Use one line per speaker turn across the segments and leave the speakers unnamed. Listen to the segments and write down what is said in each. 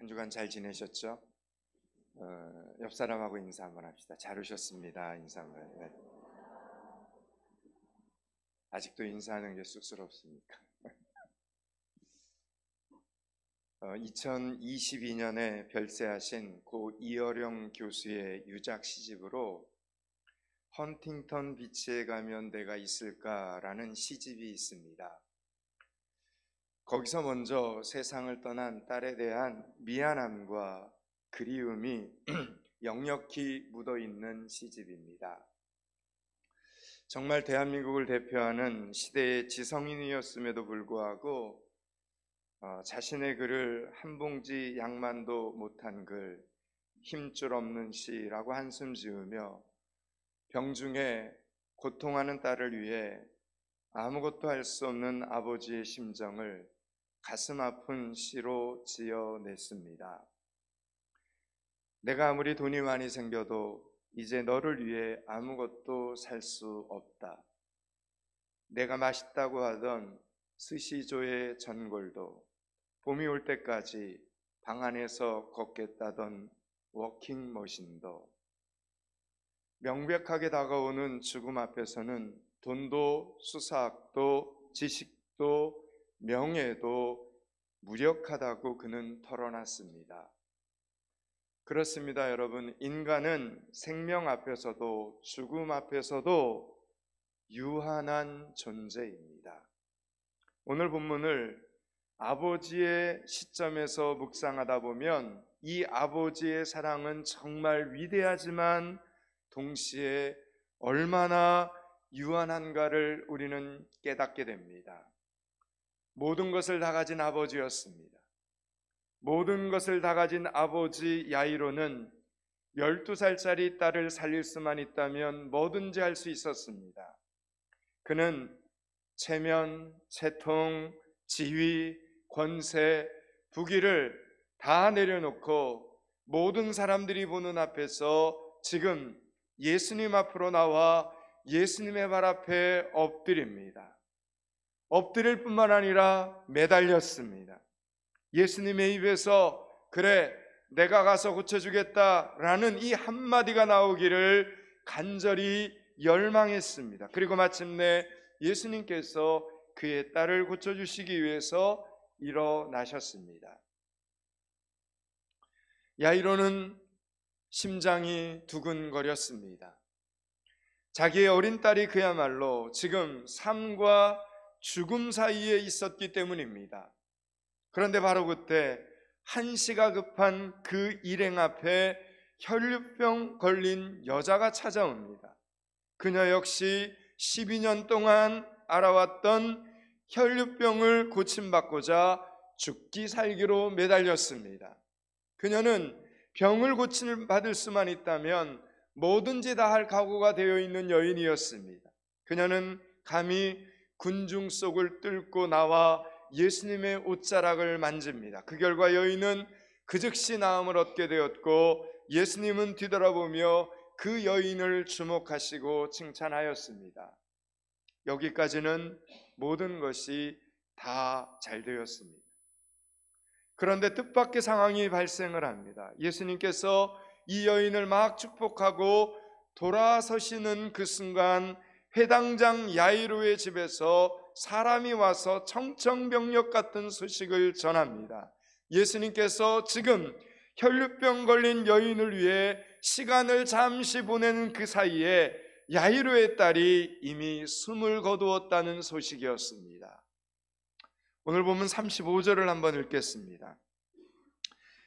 한 주간 잘 지내셨죠? 옆 사람하고 인사 한번 합시다. 잘 오셨습니다. 인사 한번. 네. 아직도 인사하는 게 쑥스럽습니까? 2022년에 별세하신 고 이어령 교수의 유작 시집으로 헌팅턴 비치에 가면 내가 있을까라는 시집이 있습니다. 거기서 먼저 세상을 떠난 딸에 대한 미안함과 그리움이 역력히 묻어있는 시집입니다. 정말 대한민국을 대표하는 시대의 지성인이었음에도 불구하고 자신의 글을 한 봉지 양만도 못한 글, 힘줄 없는 시라고 한숨 지으며 병중에 고통하는 딸을 위해 아무것도 할 수 없는 아버지의 심정을 가슴 아픈 시로 지어냈습니다. 내가 아무리 돈이 많이 생겨도 이제 너를 위해 아무것도 살 수 없다. 내가 맛있다고 하던 스시조의 전골도 봄이 올 때까지 방 안에서 걷겠다던 워킹머신도 명백하게 다가오는 죽음 앞에서는 돈도 수사학도 지식도 명예도 무력하다고 그는 털어놨습니다. 그렇습니다, 여러분. 인간은 생명 앞에서도 죽음 앞에서도 유한한 존재입니다. 오늘 본문을 아버지의 시점에서 묵상하다 보면 이 아버지의 사랑은 정말 위대하지만 동시에 얼마나 유한한가를 우리는 깨닫게 됩니다. 모든 것을 다 가진 아버지였습니다. 모든 것을 다 가진 아버지 야이로는 12살짜리 딸을 살릴 수만 있다면 뭐든지 할 수 있었습니다. 그는 체면, 채통, 지위, 권세, 부귀를 다 내려놓고 모든 사람들이 보는 앞에서 지금 예수님 앞으로 나와 예수님의 발 앞에 엎드립니다. 엎드릴 뿐만 아니라 매달렸습니다. 예수님의 입에서 그래 내가 가서 고쳐주겠다라는 이 한마디가 나오기를 간절히 열망했습니다. 그리고 마침내 예수님께서 그의 딸을 고쳐주시기 위해서 일어나셨습니다. 야이로는 심장이 두근거렸습니다. 자기의 어린 딸이 그야말로 지금 삶과 죽음 사이에 있었기 때문입니다. 그런데 바로 그때 한시가 급한 그 일행 앞에 혈류병 걸린 여자가 찾아옵니다. 그녀 역시 12년 동안 알아왔던 혈류병을 고침받고자 죽기 살기로 매달렸습니다. 그녀는 병을 고침받을 수만 있다면 뭐든지 다 할 각오가 되어 있는 여인이었습니다. 그녀는 감히 군중 속을 뚫고 나와 예수님의 옷자락을 만집니다. 그 결과 여인은 그 즉시 나음을 얻게 되었고 예수님은 뒤돌아보며 그 여인을 주목하시고 칭찬하였습니다. 여기까지는 모든 것이 다 잘 되었습니다. 그런데 뜻밖의 상황이 발생을 합니다. 예수님께서 이 여인을 막 축복하고 돌아서시는 그 순간 회당장 야이로의 집에서 사람이 와서 청천벽력 같은 소식을 전합니다. 예수님께서 지금 혈류병 걸린 여인을 위해 시간을 잠시 보내는 그 사이에 야이로의 딸이 이미 숨을 거두었다는 소식이었습니다. 오늘 보면 35절을 한번 읽겠습니다.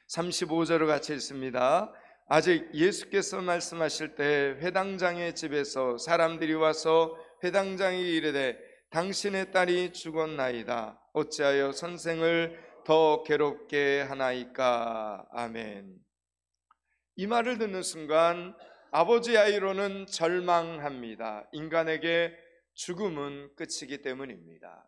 35절을 같이 읽습니다. 아직 예수께서 말씀하실 때 회당장의 집에서 사람들이 와서 회당장에게 이르되 당신의 딸이 죽었나이다. 어찌하여 선생을 더 괴롭게 하나이까. 아멘. 이 말을 듣는 순간 아버지 야이로는 절망합니다. 인간에게 죽음은 끝이기 때문입니다.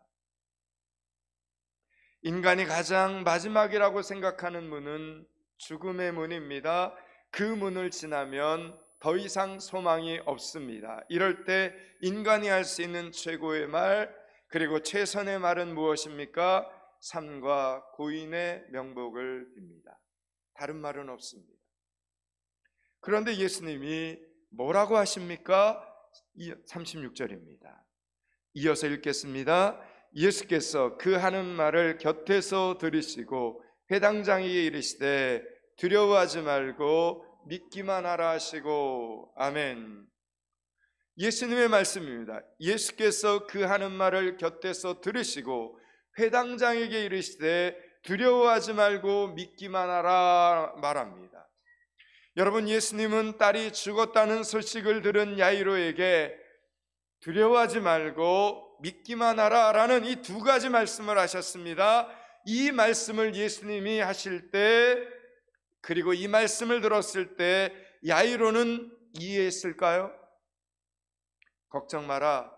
인간이 가장 마지막이라고 생각하는 문은 죽음의 문입니다. 그 문을 지나면 더 이상 소망이 없습니다. 이럴 때 인간이 할 수 있는 최고의 말, 그리고 최선의 말은 무엇입니까? 삶과 고인의 명복을 빕니다. 다른 말은 없습니다. 그런데 예수님이 뭐라고 하십니까? 36절입니다. 이어서 읽겠습니다. 예수께서 그 하는 말을 곁에서 들으시고 회당장에게 이르시되 두려워하지 말고 믿기만 하라 하시고. 아멘. 예수님의 말씀입니다. 예수께서 그 하는 말을 곁에서 들으시고 회당장에게 이르시되 두려워하지 말고 믿기만 하라 말합니다. 여러분, 예수님은 딸이 죽었다는 소식을 들은 야이로에게 두려워하지 말고 믿기만 하라 라는 이 두 가지 말씀을 하셨습니다. 이 말씀을 예수님이 하실 때, 그리고 이 말씀을 들었을 때 야이로는 이해했을까요? 걱정 마라,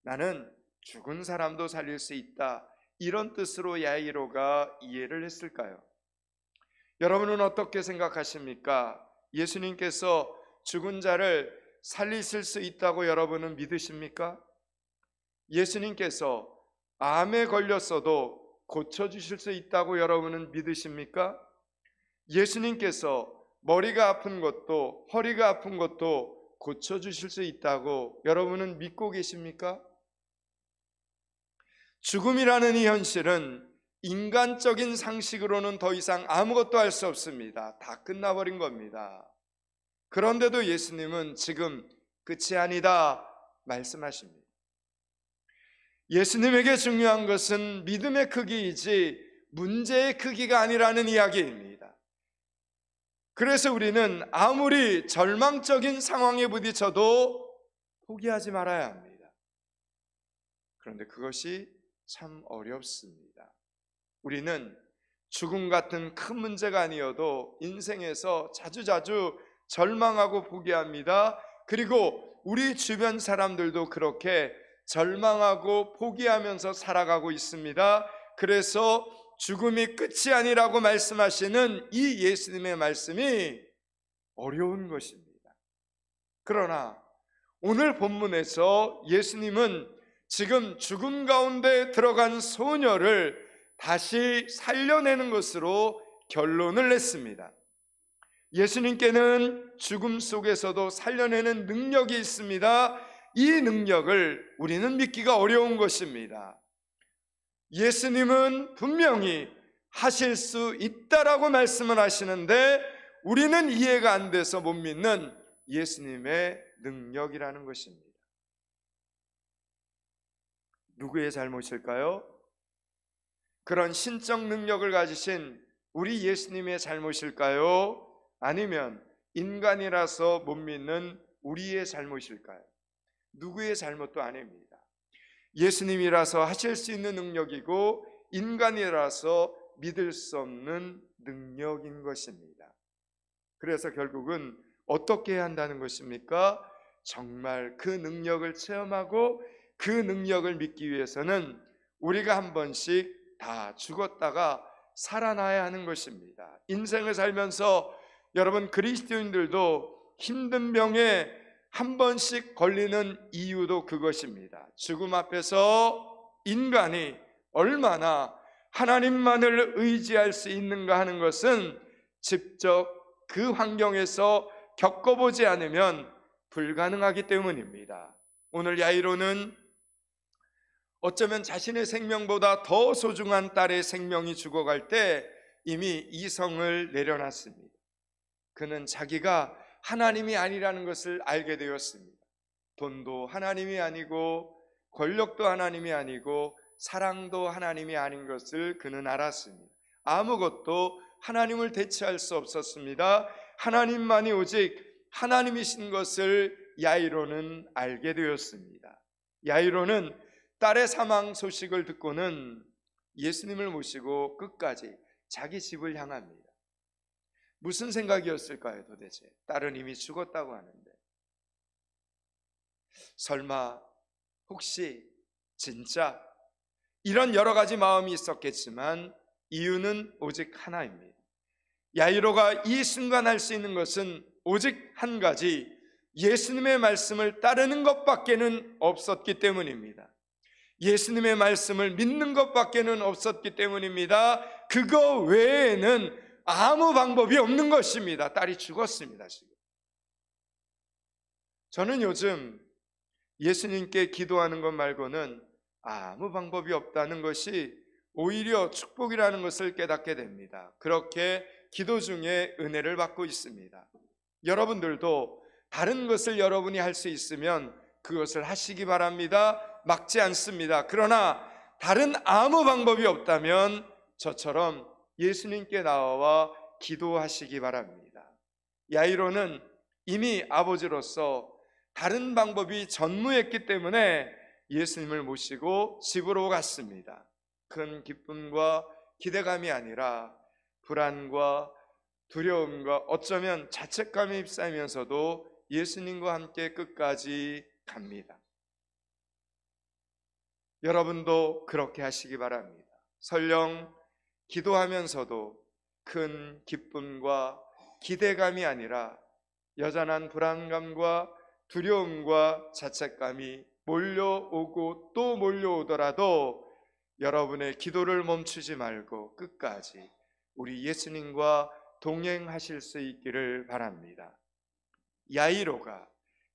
나는 죽은 사람도 살릴 수 있다, 이런 뜻으로 야이로가 이해를 했을까요? 여러분은 어떻게 생각하십니까? 예수님께서 죽은 자를 살리실 수 있다고 여러분은 믿으십니까? 예수님께서 암에 걸렸어도 고쳐주실 수 있다고 여러분은 믿으십니까? 예수님께서 머리가 아픈 것도 허리가 아픈 것도 고쳐주실 수 있다고 여러분은 믿고 계십니까? 죽음이라는 이 현실은 인간적인 상식으로는 더 이상 아무것도 할 수 없습니다. 다 끝나버린 겁니다. 그런데도 예수님은 지금 끝이 아니다 말씀하십니다. 예수님에게 중요한 것은 믿음의 크기이지 문제의 크기가 아니라는 이야기입니다. 그래서 우리는 아무리 절망적인 상황에 부딪혀도 포기하지 말아야 합니다. 그런데 그것이 참 어렵습니다. 우리는 죽음 같은 큰 문제가 아니어도 인생에서 자주자주 절망하고 포기합니다. 그리고 우리 주변 사람들도 그렇게 절망하고 포기하면서 살아가고 있습니다. 그래서 죽음이 끝이 아니라고 말씀하시는 이 예수님의 말씀이 어려운 것입니다. 그러나 오늘 본문에서 예수님은 지금 죽음 가운데 들어간 소녀를 다시 살려내는 것으로 결론을 냈습니다. 예수님께는 죽음 속에서도 살려내는 능력이 있습니다. 이 능력을 우리는 믿기가 어려운 것입니다. 예수님은 분명히 하실 수 있다라고 말씀을 하시는데 우리는 이해가 안 돼서 못 믿는 예수님의 능력이라는 것입니다. 누구의 잘못일까요? 그런 신적 능력을 가지신 우리 예수님의 잘못일까요? 아니면 인간이라서 못 믿는 우리의 잘못일까요? 누구의 잘못도 아닙니다. 예수님이라서 하실 수 있는 능력이고 인간이라서 믿을 수 없는 능력인 것입니다. 그래서 결국은 어떻게 해야 한다는 것입니까? 정말 그 능력을 체험하고 그 능력을 믿기 위해서는 우리가 한 번씩 다 죽었다가 살아나야 하는 것입니다. 인생을 살면서 여러분, 그리스도인들도 힘든 병에 한 번씩 걸리는 이유도 그것입니다. 죽음 앞에서 인간이 얼마나 하나님만을 의지할 수 있는가 하는 것은 직접 그 환경에서 겪어보지 않으면 불가능하기 때문입니다. 오늘 야이로는 어쩌면 자신의 생명보다 더 소중한 딸의 생명이 죽어갈 때 이미 이성을 내려놨습니다. 그는 자기가 하나님이 아니라는 것을 알게 되었습니다. 돈도 하나님이 아니고 권력도 하나님이 아니고 사랑도 하나님이 아닌 것을 그는 알았습니다. 아무것도 하나님을 대체할 수 없었습니다. 하나님만이 오직 하나님이신 것을 야이로는 알게 되었습니다. 야이로는 딸의 사망 소식을 듣고는 예수님을 모시고 끝까지 자기 집을 향합니다. 무슨 생각이었을까요 도대체? 딸은 이미 죽었다고 하는데 설마 혹시 진짜 이런 여러 가지 마음이 있었겠지만 이유는 오직 하나입니다. 야이로가 이 순간 할 수 있는 것은 오직 한 가지, 예수님의 말씀을 따르는 것밖에는 없었기 때문입니다. 예수님의 말씀을 믿는 것밖에는 없었기 때문입니다. 그거 외에는 아무 방법이 없는 것입니다. 딸이 죽었습니다. 지금 저는 요즘 예수님께 기도하는 것 말고는 아무 방법이 없다는 것이 오히려 축복이라는 것을 깨닫게 됩니다. 그렇게 기도 중에 은혜를 받고 있습니다. 여러분들도 다른 것을 여러분이 할 수 있으면 그것을 하시기 바랍니다. 막지 않습니다. 그러나 다른 아무 방법이 없다면 저처럼 예수님께 나와 기도하시기 바랍니다. 야이로는 이미 아버지로서 다른 방법이 전무했기 때문에 예수님을 모시고 집으로 갔습니다. 큰 기쁨과 기대감이 아니라 불안과 두려움과 어쩌면 자책감에 휩싸이면서도 예수님과 함께 끝까지 갑니다. 여러분도 그렇게 하시기 바랍니다. 설령 기도하면서도 큰 기쁨과 기대감이 아니라 여전한 불안감과 두려움과 자책감이 몰려오고 또 몰려오더라도 여러분의 기도를 멈추지 말고 끝까지 우리 예수님과 동행하실 수 있기를 바랍니다. 야이로가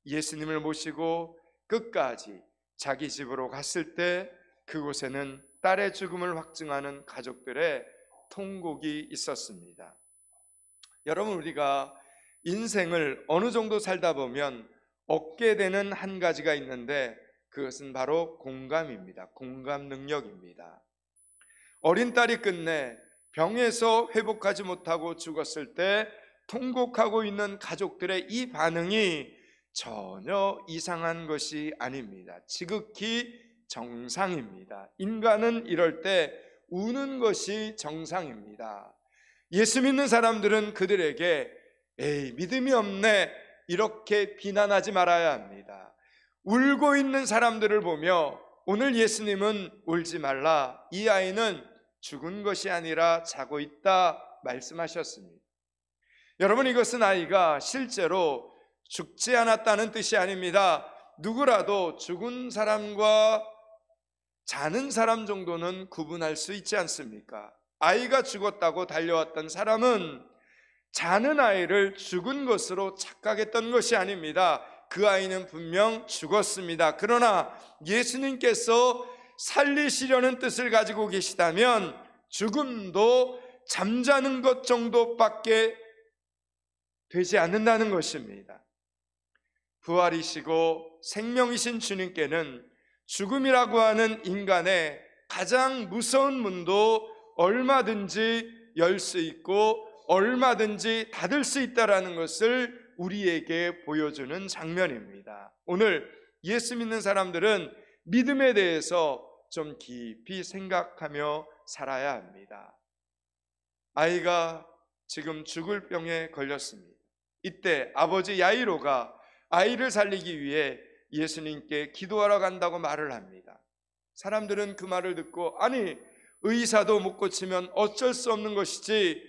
예수님을 모시고 끝까지 자기 집으로 갔을 때 그곳에는 딸의 죽음을 확증하는 가족들의 통곡이 있었습니다. 여러분, 우리가 인생을 어느 정도 살다 보면 얻게 되는 한 가지가 있는데 그것은 바로 공감입니다. 공감 능력입니다. 어린 딸이 끝내 병에서 회복하지 못하고 죽었을 때 통곡하고 있는 가족들의 이 반응이 전혀 이상한 것이 아닙니다. 지극히 정상입니다. 인간은 이럴 때 우는 것이 정상입니다. 예수 믿는 사람들은 그들에게 에이, 믿음이 없네, 이렇게 비난하지 말아야 합니다. 울고 있는 사람들을 보며 오늘 예수님은 울지 말라, 이 아이는 죽은 것이 아니라 자고 있다 말씀하셨습니다. 여러분, 이것은 아이가 실제로 죽지 않았다는 뜻이 아닙니다. 누구라도 죽은 사람과 자는 사람 정도는 구분할 수 있지 않습니까? 아이가 죽었다고 달려왔던 사람은 자는 아이를 죽은 것으로 착각했던 것이 아닙니다. 그 아이는 분명 죽었습니다. 그러나 예수님께서 살리시려는 뜻을 가지고 계시다면 죽음도 잠자는 것 정도밖에 되지 않는다는 것입니다. 부활이시고 생명이신 주님께는 죽음이라고 하는 인간의 가장 무서운 문도 얼마든지 열 수 있고 얼마든지 닫을 수 있다는 것을 우리에게 보여주는 장면입니다. 오늘 예수 믿는 사람들은 믿음에 대해서 좀 깊이 생각하며 살아야 합니다. 아이가 지금 죽을 병에 걸렸습니다. 이때 아버지 야이로가 아이를 살리기 위해 예수님께 기도하러 간다고 말을 합니다. 사람들은 그 말을 듣고 아니, 의사도 못 고치면 어쩔 수 없는 것이지,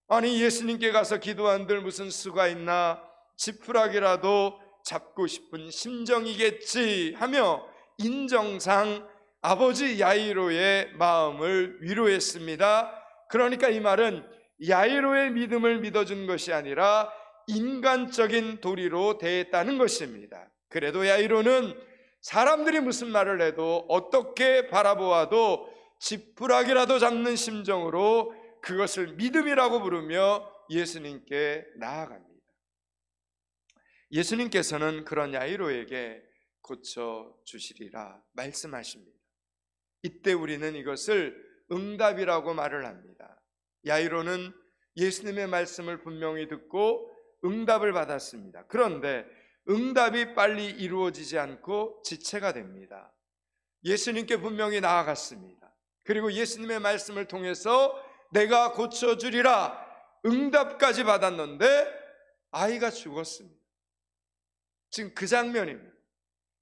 아니 예수님께 가서 기도한들 무슨 수가 있나, 지푸라기라도 잡고 싶은 심정이겠지 하며 인정상 아버지 야이로의 마음을 위로했습니다. 그러니까 이 말은 야이로의 믿음을 믿어준 것이 아니라 인간적인 도리로 대했다는 것입니다. 그래도 야이로는 사람들이 무슨 말을 해도 어떻게 바라보아도 지푸라기라도 잡는 심정으로 그것을 믿음이라고 부르며 예수님께 나아갑니다. 예수님께서는 그런 야이로에게 고쳐주시리라 말씀하십니다. 이때 우리는 이것을 응답이라고 말을 합니다. 야이로는 예수님의 말씀을 분명히 듣고 응답을 받았습니다. 그런데 응답이 빨리 이루어지지 않고 지체가 됩니다. 예수님께 분명히 나아갔습니다. 그리고 예수님의 말씀을 통해서 내가 고쳐주리라 응답까지 받았는데 아이가 죽었습니다. 지금 그 장면입니다.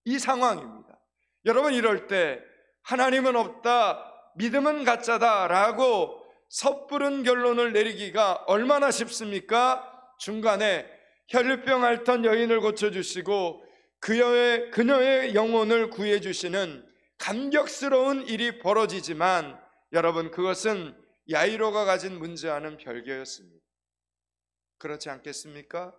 이 상황입니다. 여러분, 이럴 때 하나님은 없다, 믿음은 가짜다 라고 섣부른 결론을 내리기가 얼마나 쉽습니까? 중간에 혈류병 앓던 여인을 고쳐주시고 그녀의 영혼을 구해주시는 감격스러운 일이 벌어지지만 여러분, 그것은 야이로가 가진 문제와는 별개였습니다. 그렇지 않겠습니까?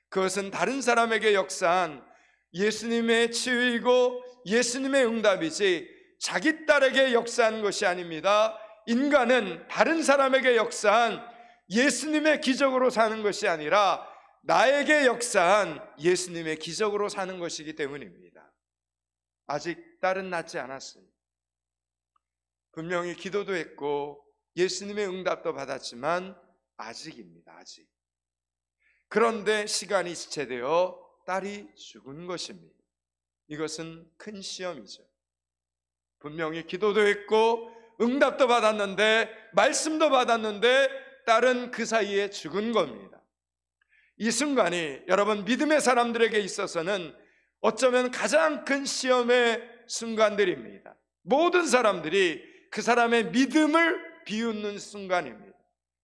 그것은 다른 사람에게 역사한 예수님의 치유이고 예수님의 응답이지 자기 딸에게 역사한 것이 아닙니다. 인간은 다른 사람에게 역사한 예수님의 기적으로 사는 것이 아니라 나에게 역사한 예수님의 기적으로 사는 것이기 때문입니다. 아직 딸은 낳지 않았습니다. 분명히 기도도 했고 예수님의 응답도 받았지만 아직입니다. 아직. 그런데 시간이 지체되어 딸이 죽은 것입니다. 이것은 큰 시험이죠. 분명히 기도도 했고 응답도 받았는데 말씀도 받았는데 딸은 그 사이에 죽은 겁니다. 이 순간이 여러분 믿음의 사람들에게 있어서는 어쩌면 가장 큰 시험의 순간들입니다. 모든 사람들이 그 사람의 믿음을 비웃는 순간입니다.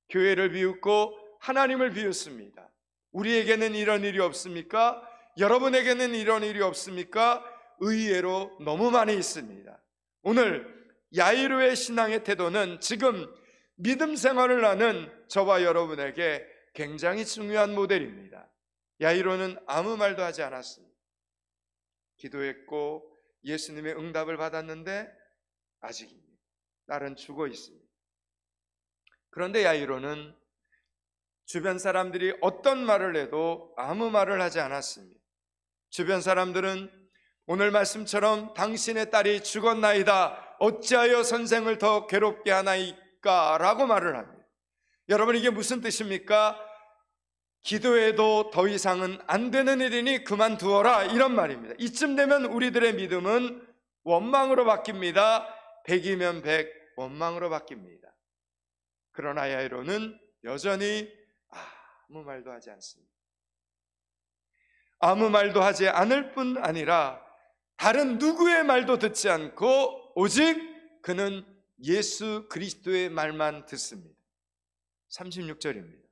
교회를 비웃고 하나님을 비웃습니다. 우리에게는 이런 일이 없습니까? 여러분에게는 이런 일이 없습니까? 의외로 너무 많이 있습니다. 오늘 야이로의 신앙의 태도는 지금 믿음 생활을 하는 저와 여러분에게 굉장히 중요한 모델입니다. 야이로는 아무 말도 하지 않았습니다. 기도했고 예수님의 응답을 받았는데 아직입니다. 딸은 죽어 있습니다. 그런데 야이로는 주변 사람들이 어떤 말을 해도 아무 말을 하지 않았습니다. 주변 사람들은 오늘 말씀처럼 당신의 딸이 죽었나이다. 어찌하여 선생을 더 괴롭게 하나이까? 라고 말을 합니다. 여러분 이게 무슨 뜻입니까? 기도해도 더 이상은 안 되는 일이니 그만두어라 이런 말입니다. 이쯤 되면 우리들의 믿음은 원망으로 바뀝니다. 100이면 100 원망으로 바뀝니다. 그러나 야이로는 여전히 아무 말도 하지 않습니다. 아무 말도 하지 않을 뿐 아니라 다른 누구의 말도 듣지 않고 오직 그는 예수 그리스도의 말만 듣습니다. 36절입니다.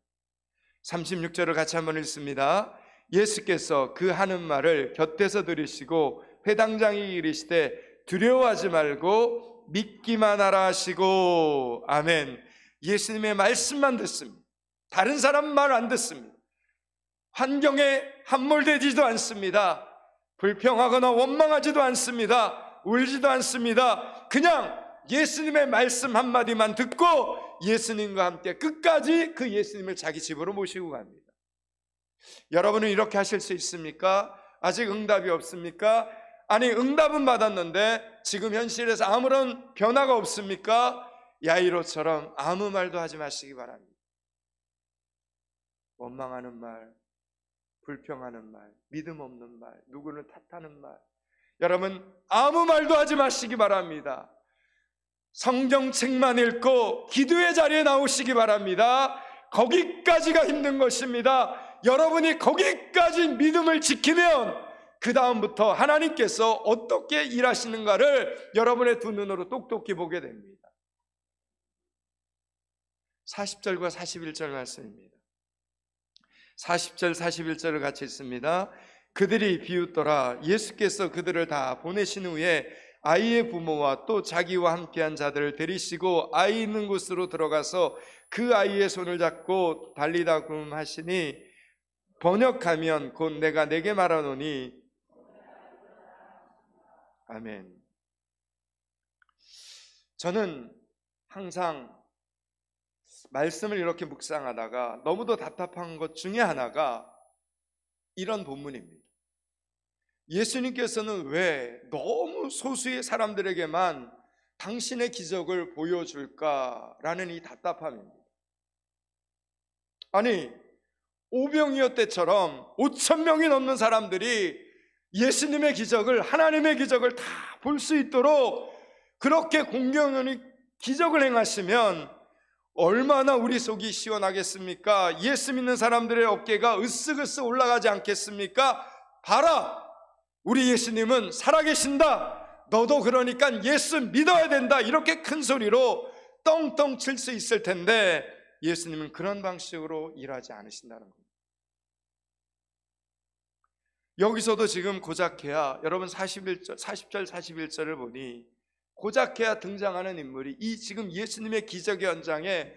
36절을 같이 한번 읽습니다. 예수께서 그 하는 말을 곁에서 들으시고 회당장이 이르시되 두려워하지 말고 믿기만 하라 하시고 아멘. 예수님의 말씀만 듣습니다. 다른 사람 말 안 듣습니다. 환경에 함몰되지도 않습니다. 불평하거나 원망하지도 않습니다. 울지도 않습니다. 그냥 예수님의 말씀 한마디만 듣고 예수님과 함께 끝까지 그 예수님을 자기 집으로 모시고 갑니다. 여러분은 이렇게 하실 수 있습니까? 아직 응답이 없습니까? 아니 응답은 받았는데 지금 현실에서 아무런 변화가 없습니까? 야이로처럼 아무 말도 하지 마시기 바랍니다. 원망하는 말, 불평하는 말, 믿음 없는 말, 누구를 탓하는 말, 여러분 아무 말도 하지 마시기 바랍니다. 성경책만 읽고 기도의 자리에 나오시기 바랍니다. 거기까지가 힘든 것입니다. 여러분이 거기까지 믿음을 지키면 그 다음부터 하나님께서 어떻게 일하시는가를 여러분의 두 눈으로 똑똑히 보게 됩니다. 40절과 41절 말씀입니다. 40절 41절을 같이 읽습니다. 그들이 비웃더라. 예수께서 그들을 다 보내신 후에 아이의 부모와 또 자기와 함께한 자들을 데리시고 아이 있는 곳으로 들어가서 그 아이의 손을 잡고 달리다금 하시니 번역하면 곧 내가 내게 말하노니 아멘. 저는 항상 말씀을 이렇게 묵상하다가 너무도 답답한 것 중에 하나가 이런 본문입니다. 예수님께서는 왜 너무 소수의 사람들에게만 당신의 기적을 보여줄까라는 이 답답함입니다. 아니 오병이어 때처럼 5,000명이 넘는 사람들이 예수님의 기적을, 하나님의 기적을 다 볼 수 있도록 그렇게 공경연히 기적을 행하시면 얼마나 우리 속이 시원하겠습니까? 예수 믿는 사람들의 어깨가 으쓱으쓱 올라가지 않겠습니까? 봐라! 우리 예수님은 살아계신다. 너도 그러니까 예수 믿어야 된다. 이렇게 큰 소리로 떵떵 칠 수 있을 텐데 예수님은 그런 방식으로 일하지 않으신다는 겁니다. 여기서도 지금 고작해야 여러분 40절 41절을 보니 고작해야 등장하는 인물이, 이 지금 예수님의 기적의 현장에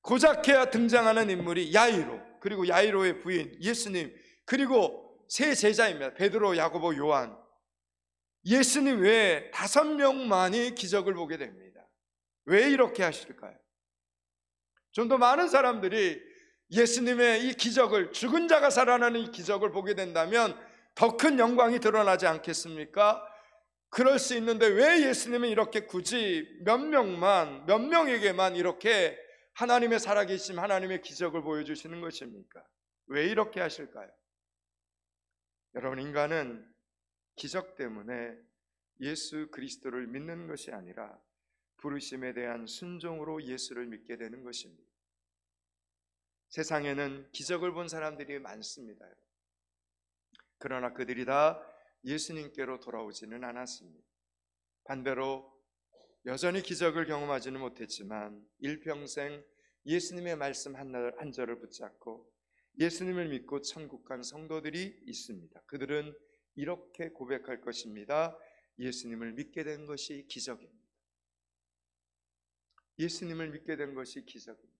고작해야 등장하는 인물이 야이로, 그리고 야이로의 부인 예수님, 그리고 세 제자입니다. 베드로, 야고보, 요한. 예수님 외에 5명만이 기적을 보게 됩니다. 왜 이렇게 하실까요? 좀 더 많은 사람들이 예수님의 이 기적을, 죽은 자가 살아나는 이 기적을 보게 된다면 더 큰 영광이 드러나지 않겠습니까? 그럴 수 있는데 왜 예수님은 이렇게 굳이 몇 명에게만 이렇게 하나님의 살아계심, 하나님의 기적을 보여주시는 것입니까? 왜 이렇게 하실까요? 여러분, 인간은 기적 때문에 예수 그리스도를 믿는 것이 아니라 부르심에 대한 순종으로 예수를 믿게 되는 것입니다. 세상에는 기적을 본 사람들이 많습니다. 그러나 그들이 다 예수님께로 돌아오지는 않았습니다. 반대로 여전히 기적을 경험하지는 못했지만 일평생 예수님의 말씀 한 절을 붙잡고 예수님을 믿고 천국 간 성도들이 있습니다. 그들은 이렇게 고백할 것입니다. 예수님을 믿게 된 것이 기적입니다. 예수님을 믿게 된 것이 기적입니다.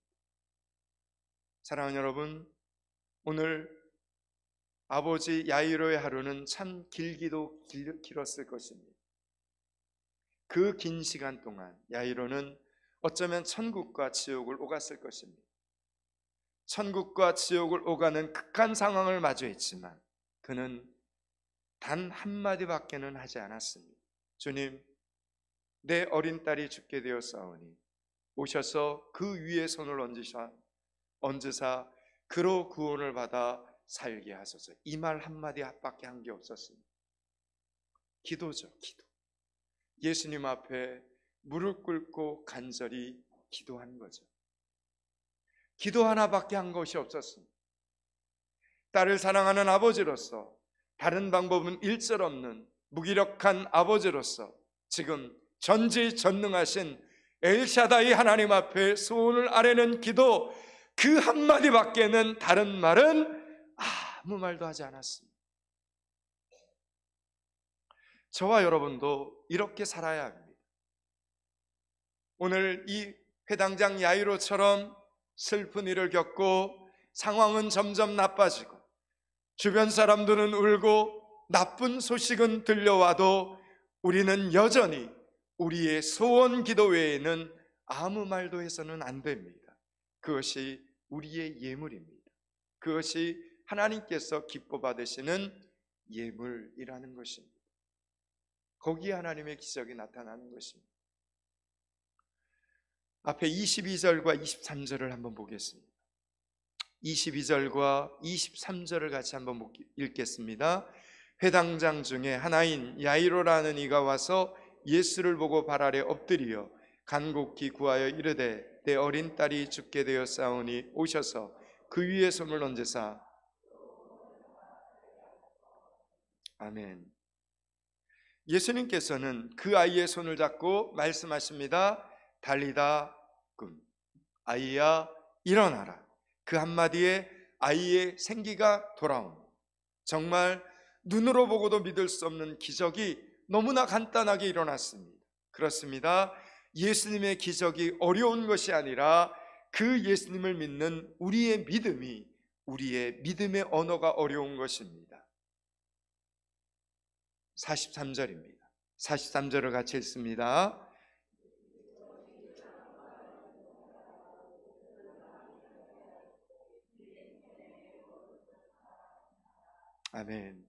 사랑하는 여러분, 오늘 아버지 야이로의 하루는 참 길기도 길었을 것입니다. 그 긴 시간 동안 야이로는 어쩌면 천국과 지옥을 오갔을 것입니다. 천국과 지옥을 오가는 극한 상황을 마주했지만 그는 단 한마디밖에는 하지 않았습니다. 주님, 내 어린 딸이 죽게 되었사오니 오셔서 그 위에 손을 얹으사 그로 구원을 받아 살게 하소서. 이 말 한마디 밖에 한 게 없었습니다. 기도죠, 기도. 예수님 앞에 무릎 꿇고 간절히 기도한 거죠. 기도 하나밖에 한 것이 없었습니다. 딸을 사랑하는 아버지로서, 다른 방법은 일절 없는 무기력한 아버지로서 지금 전지전능하신 엘샤다이 하나님 앞에 소원을 아뢰는 기도, 그 한마디밖에는 다른 말은 아무 말도 하지 않았습니다. 저와 여러분도 이렇게 살아야 합니다. 오늘 이 회당장 야이로처럼 슬픈 일을 겪고 상황은 점점 나빠지고 주변 사람들은 울고 나쁜 소식은 들려와도 우리는 여전히 우리의 소원 기도 외에는 아무 말도 해서는 안 됩니다. 그것이 우리의 예물입니다. 그것이 하나님께서 기뻐 받으시는 예물이라는 것입니다. 거기에 하나님의 기적이 나타나는 것입니다. 앞에 22절과 23절을 한번 보겠습니다. 22절과 23절을 같이 한번 읽겠습니다. 회당장 중에 하나인 야이로라는 이가 와서 예수를 보고 발 아래 엎드리어 간곡히 구하여 이르되 내 어린 딸이 죽게 되었사오니 오셔서 그 위에 손을 얹으사. 아멘. 예수님께서는 그 아이의 손을 잡고 말씀하십니다. 달리다 금, 아이야 일어나라. 그 한마디에 아이의 생기가 돌아옵니다. 정말 눈으로 보고도 믿을 수 없는 기적이 너무나 간단하게 일어났습니다. 그렇습니다. 예수님의 기적이 어려운 것이 아니라 그 예수님을 믿는 우리의 믿음이, 우리의 믿음의 언어가 어려운 것입니다. 43절입니다. 43절을 같이 읽습니다. 아멘.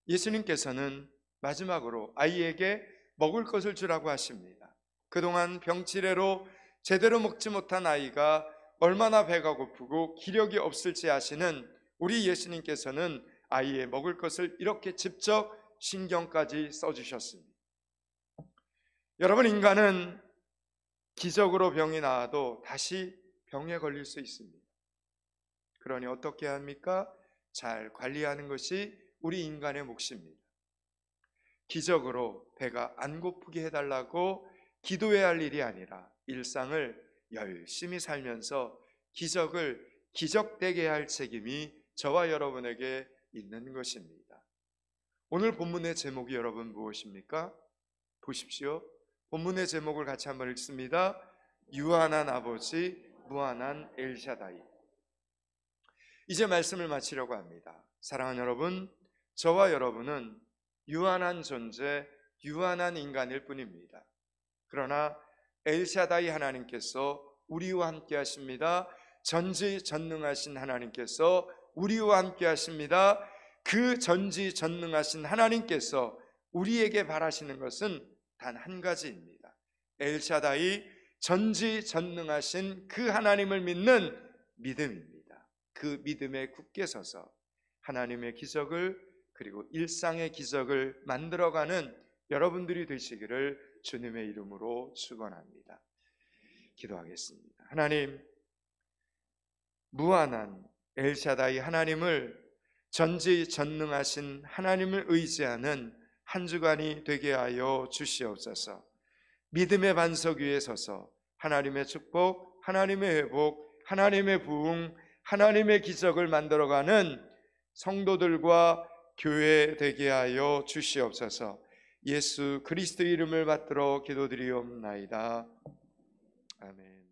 예수님께서는 마지막으로 아이에게 먹을 것을 주라고 하십니다. 그동안 병치레로 제대로 먹지 못한 아이가 얼마나 배가 고프고 기력이 없을지 아시는 우리 예수님께서는 아이의 먹을 것을 이렇게 직접 신경까지 써주셨습니다. 여러분, 인간은 기적으로 병이 나아도 다시 병에 걸릴 수 있습니다. 그러니 어떻게 합니까? 잘 관리하는 것이 우리 인간의 몫입니다. 기적으로 배가 안 고프게 해달라고 기도해야 할 일이 아니라 일상을 열심히 살면서 기적을 기적되게 할 책임이 저와 여러분에게 있는 것입니다. 오늘 본문의 제목이 여러분 무엇입니까? 보십시오. 본문의 제목을 같이 한번 읽습니다. 유한한 아버지, 무한한 엘샤다이. 이제 말씀을 마치려고 합니다. 사랑하는 여러분, 저와 여러분은 유한한 존재, 유한한 인간일 뿐입니다. 그러나 엘샤다이 하나님께서 우리와 함께 하십니다. 전지전능하신 하나님께서 우리와 함께 하십니다. 그 전지전능하신 하나님께서 우리에게 바라시는 것은 단 한 가지입니다. 엘샤다이, 전지전능하신 그 하나님을 믿는 믿음입니다. 그 믿음에 굳게 서서 하나님의 기적을, 그리고 일상의 기적을 만들어가는 여러분들이 되시기를 주님의 이름으로 축원합니다. 기도하겠습니다. 하나님, 무한한 엘샤다이 하나님을, 전지전능하신 하나님을 의지하는 한 주간이 되게 하여 주시옵소서. 믿음의 반석 위에 서서 하나님의 축복, 하나님의 회복, 하나님의 부흥, 하나님의 기적을 만들어가는 성도들과 교회 되게 하여 주시옵소서. 예수 그리스도 이름을 받들어 기도드리옵나이다. 아멘.